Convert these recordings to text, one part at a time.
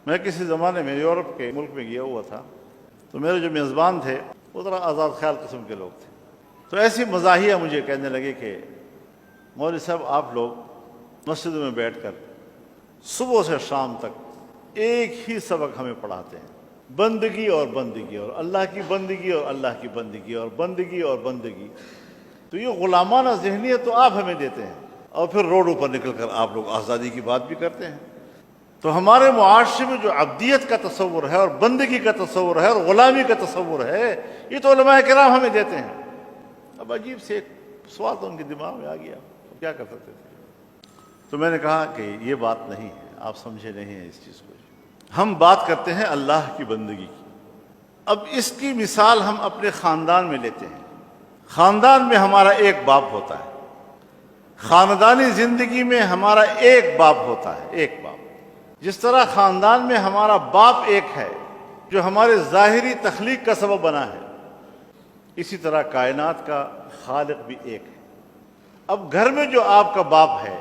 میں کسی زمانے میں یورپ کے ملک میں گیا ہوا تھا، تو میرے جو میزبان تھے وہ ذرا آزاد خیال قسم کے لوگ تھے، تو ایسی مزاحیہ مجھے کہنے لگے کہ مولوی صاحب آپ لوگ مسجدوں میں بیٹھ کر صبح سے شام تک ایک ہی سبق ہمیں پڑھاتے ہیں، بندگی اور بندگی اور اللہ کی بندگی اور اللہ کی بندگی اور بندگی اور بندگی، تو یہ غلامانہ ذہنیت تو آپ ہمیں دیتے ہیں، اور پھر روڈوں پر نکل کر آپ لوگ آزادی کی بات بھی کرتے ہیں۔ تو ہمارے معاشرے میں جو عبدیت کا تصور ہے اور بندگی کا تصور ہے اور غلامی کا تصور ہے، یہ تو علماء کرام ہمیں دیتے ہیں۔ اب عجیب سے ایک سوال تو ان کے دماغ میں آ گیا، کیا کر سکتے تھے؟ تو میں نے کہا کہ یہ بات نہیں ہے، آپ سمجھے نہیں ہیں اس چیز کو۔ ہم بات کرتے ہیں اللہ کی بندگی کی۔ اب اس کی مثال ہم اپنے خاندان میں لیتے ہیں۔ خاندان میں ہمارا ایک باپ ہوتا ہے، خاندانی زندگی میں ہمارا ایک باپ ہوتا ہے، ایک باپ۔ جس طرح خاندان میں ہمارا باپ ایک ہے جو ہمارے ظاہری تخلیق کا سبب بنا ہے، اسی طرح کائنات کا خالق بھی ایک ہے۔ اب گھر میں جو آپ کا باپ ہے،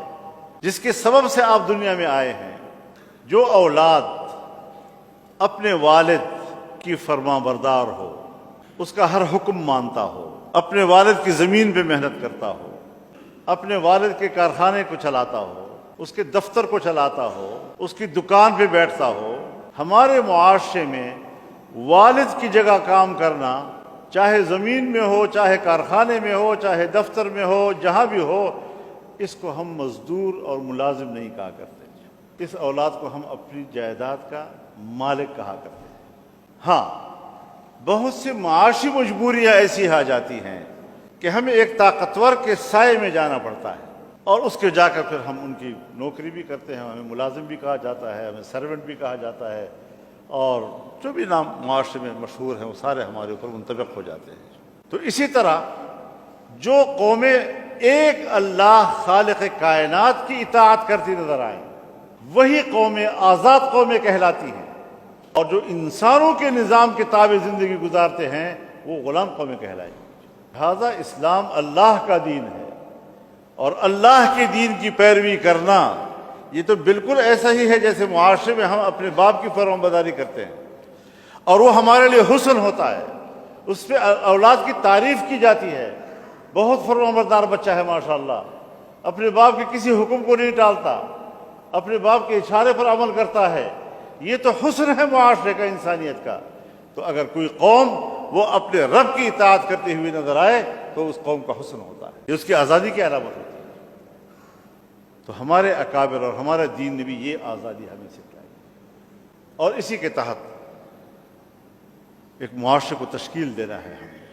جس کے سبب سے آپ دنیا میں آئے ہیں، جو اولاد اپنے والد کی فرما بردار ہو، اس کا ہر حکم مانتا ہو، اپنے والد کی زمین پہ محنت کرتا ہو، اپنے والد کے کارخانے کو چلاتا ہو، اس کے دفتر کو چلاتا ہو، اس کی دکان پہ بیٹھتا ہو، ہمارے معاشرے میں والد کی جگہ کام کرنا، چاہے زمین میں ہو، چاہے کارخانے میں ہو، چاہے دفتر میں ہو، جہاں بھی ہو، اس کو ہم مزدور اور ملازم نہیں کہا کرتے، اس اولاد کو ہم اپنی جائیداد کا مالک کہا کرتے ہیں۔ ہاں، بہت سی معاشی مجبوریاں ایسی آ جاتی ہیں کہ ہمیں ایک طاقتور کے سائے میں جانا پڑتا ہے، اور اس کے جا کر پھر ہم ان کی نوکری بھی کرتے ہیں، ہمیں ملازم بھی کہا جاتا ہے، ہمیں سرونٹ بھی کہا جاتا ہے، اور جو بھی نام معاشرے میں مشہور ہیں وہ سارے ہمارے اوپر منطبق ہو جاتے ہیں۔ تو اسی طرح جو قومیں ایک اللہ خالق کائنات کی اطاعت کرتی نظر آئیں، وہی قومیں آزاد قومیں کہلاتی ہیں، اور جو انسانوں کے نظام کے تابع زندگی گزارتے ہیں وہ غلام قومیں کہلائیں گی۔ لہذا اسلام اللہ کا دین ہے، اور اللہ کے دین کی پیروی کرنا یہ تو بالکل ایسا ہی ہے جیسے معاشرے میں ہم اپنے باپ کی فرمانبرداری کرتے ہیں، اور وہ ہمارے لیے حسن ہوتا ہے، اس پہ اولاد کی تعریف کی جاتی ہے۔ بہت فرمانبردار بچہ ہے ماشاءاللہ، اپنے باپ کے کسی حکم کو نہیں ٹالتا، اپنے باپ کے اشارے پر عمل کرتا ہے، یہ تو حسن ہے معاشرے کا، انسانیت کا۔ تو اگر کوئی قوم وہ اپنے رب کی اطاعت کرتے ہوئے نظر آئے تو اس قوم کا حسن ہوتا ہے، یہ اس کی آزادی کی علامت ہوتی ہے۔ تو ہمارے اکابر اور ہمارا دین نے بھی یہ آزادی ہمیں سکھلائی، اور اسی کے تحت ایک معاشرے کو تشکیل دینا ہے ہمیں۔